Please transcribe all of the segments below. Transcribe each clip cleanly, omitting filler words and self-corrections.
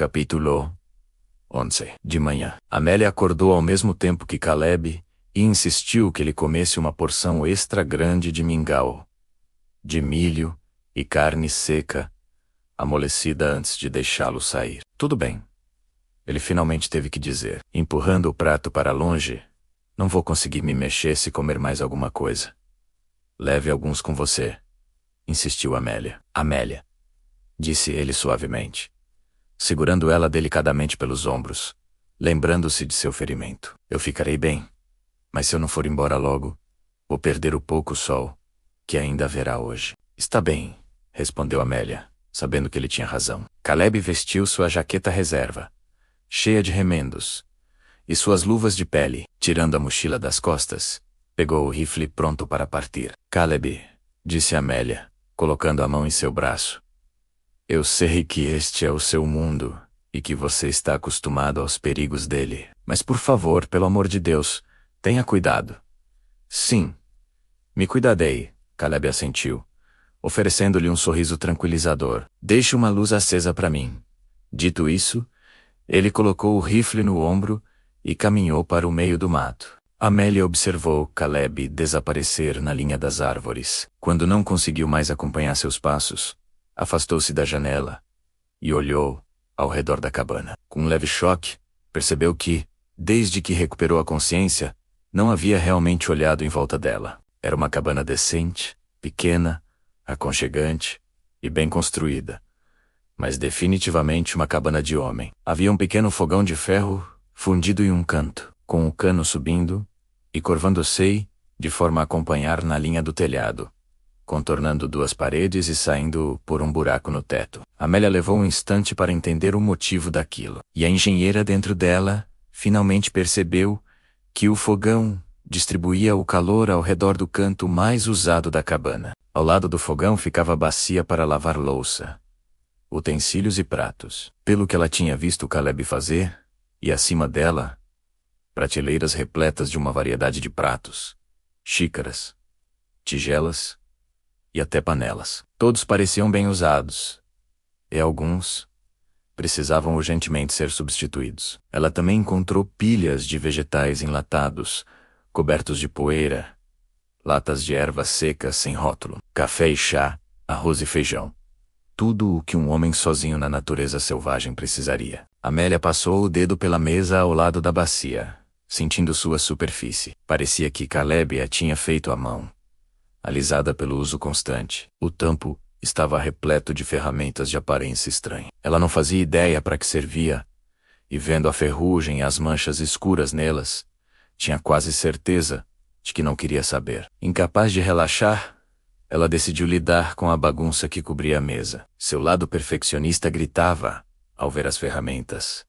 Capítulo 11. De manhã, Amélia acordou ao mesmo tempo que Caleb e insistiu que ele comesse uma porção extra grande de mingau, de milho e carne seca, amolecida antes de deixá-lo sair. Tudo bem. Ele finalmente teve que dizer, empurrando o prato para longe. Não vou conseguir me mexer se comer mais alguma coisa. Leve alguns com você, insistiu Amélia. Amélia, disse ele suavemente, segurando ela delicadamente pelos ombros, lembrando-se de seu ferimento. Eu ficarei bem, mas se eu não for embora logo, vou perder o pouco sol que ainda haverá hoje. Está bem, respondeu Amélia, sabendo que ele tinha razão. Caleb vestiu sua jaqueta reserva, cheia de remendos, e suas luvas de pele. Tirando a mochila das costas, pegou o rifle pronto para partir. Caleb, disse Amélia, colocando a mão em seu braço. Eu sei que este é o seu mundo e que você está acostumado aos perigos dele. Mas por favor, pelo amor de Deus, tenha cuidado. Sim, me cuidarei, Caleb assentiu, oferecendo-lhe um sorriso tranquilizador. Deixe uma luz acesa para mim. Dito isso, ele colocou o rifle no ombro e caminhou para o meio do mato. Amélia observou Caleb desaparecer na linha das árvores. Quando não conseguiu mais acompanhar seus passos, afastou-se da janela e olhou ao redor da cabana. Com um leve choque, percebeu que, desde que recuperou a consciência, não havia realmente olhado em volta dela. Era uma cabana decente, pequena, aconchegante e bem construída, mas definitivamente uma cabana de homem. Havia um pequeno fogão de ferro fundido em um canto, com o cano subindo e curvando-se de forma a acompanhar na linha do telhado, contornando duas paredes e saindo por um buraco no teto. Amélia levou um instante para entender o motivo daquilo, e a engenheira dentro dela finalmente percebeu que o fogão distribuía o calor ao redor do canto mais usado da cabana. Ao lado do fogão ficava a bacia para lavar louça, utensílios e pratos. Pelo que ela tinha visto Caleb fazer, e acima dela, prateleiras repletas de uma variedade de pratos, xícaras, tigelas e até panelas. Todos pareciam bem usados, e alguns precisavam urgentemente ser substituídos. Ela também encontrou pilhas de vegetais enlatados, cobertos de poeira, latas de ervas secas sem rótulo, café e chá, arroz e feijão. Tudo o que um homem sozinho na natureza selvagem precisaria. Amélia passou o dedo pela mesa ao lado da bacia, sentindo sua superfície. Parecia que Caleb a tinha feito à mão, alisada pelo uso constante. O tampo estava repleto de ferramentas de aparência estranha. Ela não fazia ideia para que servia, e vendo a ferrugem e as manchas escuras nelas, tinha quase certeza de que não queria saber. Incapaz de relaxar, ela decidiu lidar com a bagunça que cobria a mesa. Seu lado perfeccionista gritava ao ver as ferramentas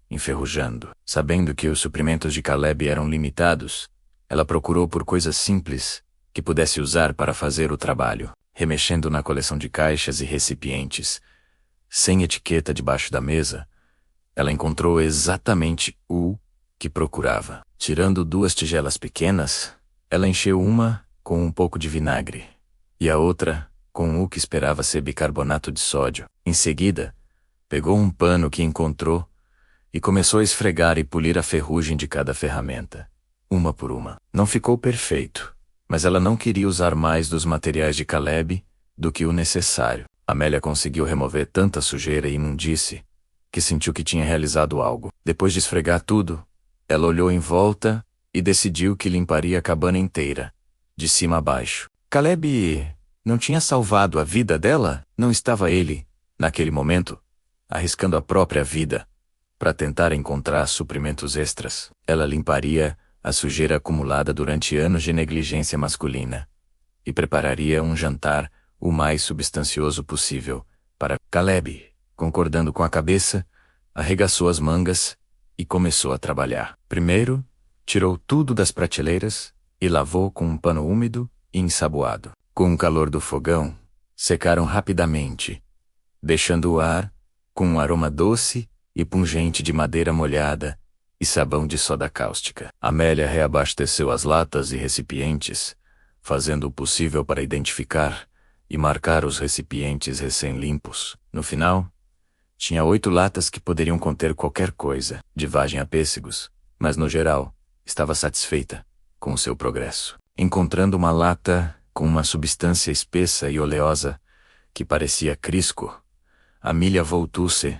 enferrujando. Sabendo que os suprimentos de Caleb eram limitados, ela procurou por coisas simples que pudesse usar para fazer o trabalho. Remexendo na coleção de caixas e recipientes, sem etiqueta debaixo da mesa, ela encontrou exatamente o que procurava. Tirando duas tigelas pequenas, ela encheu uma com um pouco de vinagre e a outra com o que esperava ser bicarbonato de sódio. Em seguida, pegou um pano que encontrou e começou a esfregar e polir a ferrugem de cada ferramenta, uma por uma. Não ficou perfeito, mas ela não queria usar mais dos materiais de Caleb do que o necessário. Amélia conseguiu remover tanta sujeira e imundície que sentiu que tinha realizado algo. Depois de esfregar tudo, ela olhou em volta e decidiu que limparia a cabana inteira, de cima a baixo. Caleb não tinha salvado a vida dela? Não estava ele, naquele momento, arriscando a própria vida para tentar encontrar suprimentos extras? Ela limparia a sujeira acumulada durante anos de negligência masculina e prepararia um jantar o mais substancioso possível para Caleb. Concordando com a cabeça, arregaçou as mangas e começou a trabalhar. Primeiro, tirou tudo das prateleiras e lavou com um pano úmido e ensaboado. Com o calor do fogão, secaram rapidamente, deixando o ar com um aroma doce e pungente de madeira molhada e sabão de soda cáustica. Amélia reabasteceu as latas e recipientes, fazendo o possível para identificar e marcar os recipientes recém-limpos. No final, Tinha 8 latas que poderiam conter qualquer coisa, de vagem a pêssegos, mas no geral, estava satisfeita com o seu progresso. Encontrando uma lata com uma substância espessa e oleosa que parecia crisco, Amelia voltou-se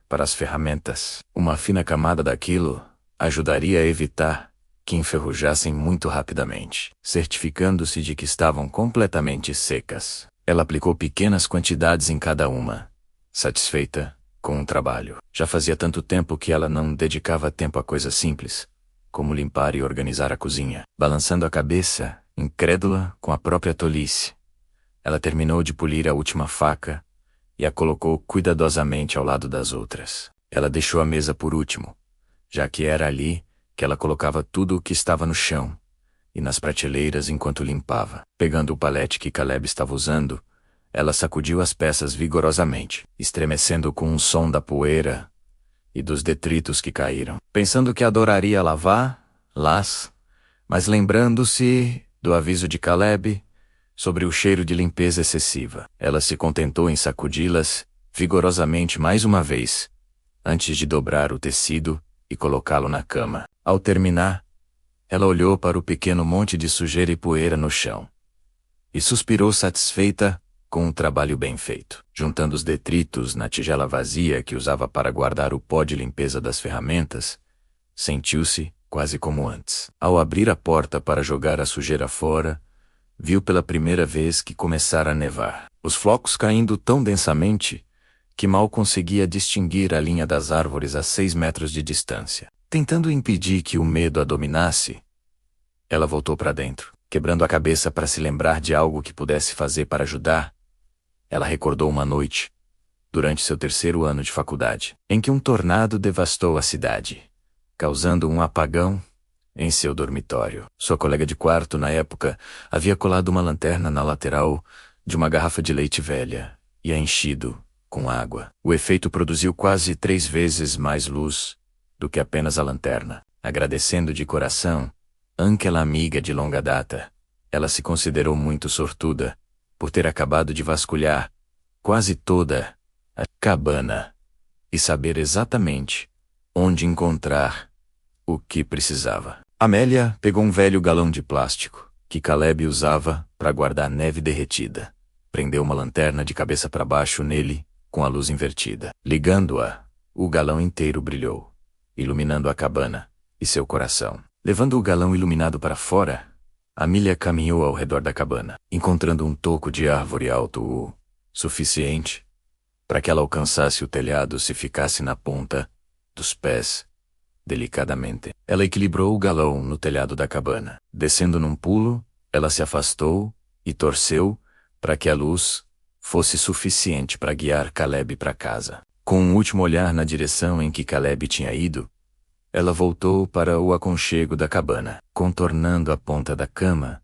para as ferramentas. Uma fina camada daquilo ajudaria a evitar que enferrujassem muito rapidamente, certificando-se de que estavam completamente secas. Ela aplicou pequenas quantidades em cada uma, satisfeita com o trabalho. Já fazia tanto tempo que ela não dedicava tempo a coisas simples, como limpar e organizar a cozinha. Balançando a cabeça, incrédula com a própria tolice, ela terminou de polir a última faca e a colocou cuidadosamente ao lado das outras. Ela deixou a mesa por último, já que era ali que ela colocava tudo o que estava no chão e nas prateleiras enquanto limpava. Pegando o palete que Caleb estava usando, ela sacudiu as peças vigorosamente, estremecendo com um som da poeira e dos detritos que caíram. Pensando que adoraria lavá-las, mas lembrando-se do aviso de Caleb sobre o cheiro de limpeza excessiva, ela se contentou em sacudi-las vigorosamente mais uma vez, antes de dobrar o tecido e colocá-lo na cama. Ao terminar, ela olhou para o pequeno monte de sujeira e poeira no chão e suspirou satisfeita com um trabalho bem feito. Juntando os detritos na tigela vazia que usava para guardar o pó de limpeza das ferramentas, sentiu-se quase como antes. Ao abrir a porta para jogar a sujeira fora, viu pela primeira vez que começara a nevar, os flocos caindo tão densamente que mal conseguia distinguir a linha das árvores a 6 metros de distância. Tentando impedir que o medo a dominasse, ela voltou para dentro, quebrando a cabeça para se lembrar de algo que pudesse fazer para ajudar. Ela recordou uma noite, durante seu 3º ano de faculdade, em que um tornado devastou a cidade, causando um apagão em seu dormitório. Sua colega de quarto, na época, havia colado uma lanterna na lateral de uma garrafa de leite velha e a enchido com água. O efeito produziu quase 3 vezes mais luz do que apenas a lanterna. Agradecendo de coração àquela amiga de longa data, ela se considerou muito sortuda por ter acabado de vasculhar quase toda a cabana e saber exatamente onde encontrar o que precisava. Amélia pegou um velho galão de plástico que Caleb usava para guardar neve derretida. Prendeu uma lanterna de cabeça para baixo nele com a luz invertida. Ligando-a, o galão inteiro brilhou, iluminando a cabana e seu coração. Levando o galão iluminado para fora, Amelia caminhou ao redor da cabana, encontrando um toco de árvore alto o suficiente para que ela alcançasse o telhado se ficasse na ponta dos pés. Delicadamente, ela equilibrou o galão no telhado da cabana. Descendo num pulo, ela se afastou e torceu para que a luz fosse suficiente para guiar Caleb para casa. Com um último olhar na direção em que Caleb tinha ido, ela voltou para o aconchego da cabana. Contornando a ponta da cama,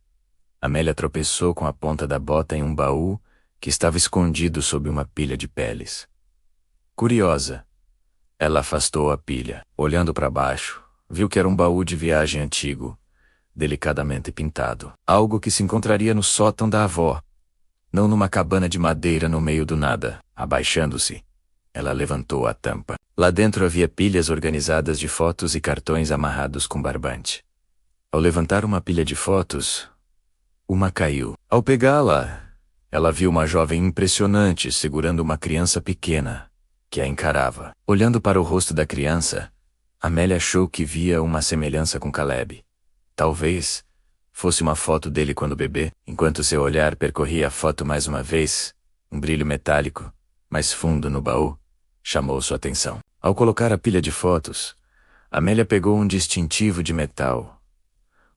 Amélia tropeçou com a ponta da bota em um baú que estava escondido sob uma pilha de peles. Curiosa, ela afastou a pilha. Olhando para baixo, viu que era um baú de viagem antigo, delicadamente pintado. Algo que se encontraria no sótão da avó, não numa cabana de madeira no meio do nada. Abaixando-se, ela levantou a tampa. Lá dentro havia pilhas organizadas de fotos e cartões amarrados com barbante. Ao levantar uma pilha de fotos, uma caiu. Ao pegá-la, ela viu uma jovem impressionante segurando uma criança pequena, que a encarava. Olhando para o rosto da criança, Amélia achou que via uma semelhança com Caleb. Talvez fosse uma foto dele quando bebê. Enquanto seu olhar percorria a foto mais uma vez, um brilho metálico, mais fundo no baú, chamou sua atenção. Ao colocar a pilha de fotos, Amélia pegou um distintivo de metal.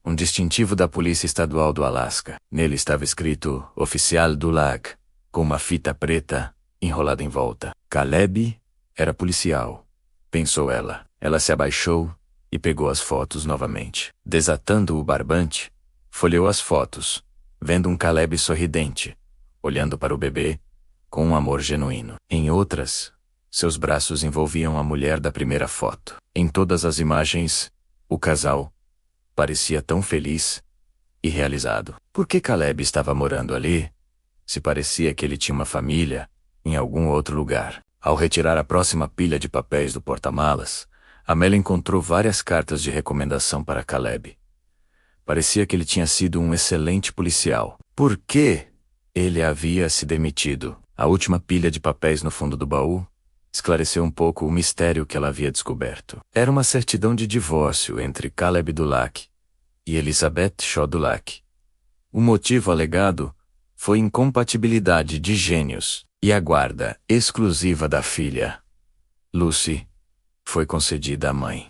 Um distintivo da Polícia Estadual do Alasca. Nele estava escrito Oficial do Lag, com uma fita preta enrolada em volta. Caleb era policial, pensou ela. Ela se abaixou e pegou as fotos novamente. Desatando o barbante, folheou as fotos, vendo um Caleb sorridente, olhando para o bebê, com um amor genuíno. Em outras, seus braços envolviam a mulher da primeira foto. Em todas as imagens, o casal parecia tão feliz e realizado. Por que Caleb estava morando ali, se parecia que ele tinha uma família em algum outro lugar? Ao retirar a próxima pilha de papéis do porta-malas, Amélia encontrou várias cartas de recomendação para Caleb. Parecia que ele tinha sido um excelente policial. Por que ele havia se demitido? A última pilha de papéis no fundo do baú esclareceu um pouco o mistério que ela havia descoberto. Era uma certidão de divórcio entre Caleb Dulac e Elizabeth Shaw Dulac. O motivo alegado foi incompatibilidade de gênios, e a guarda exclusiva da filha, Lucy, foi concedida à mãe.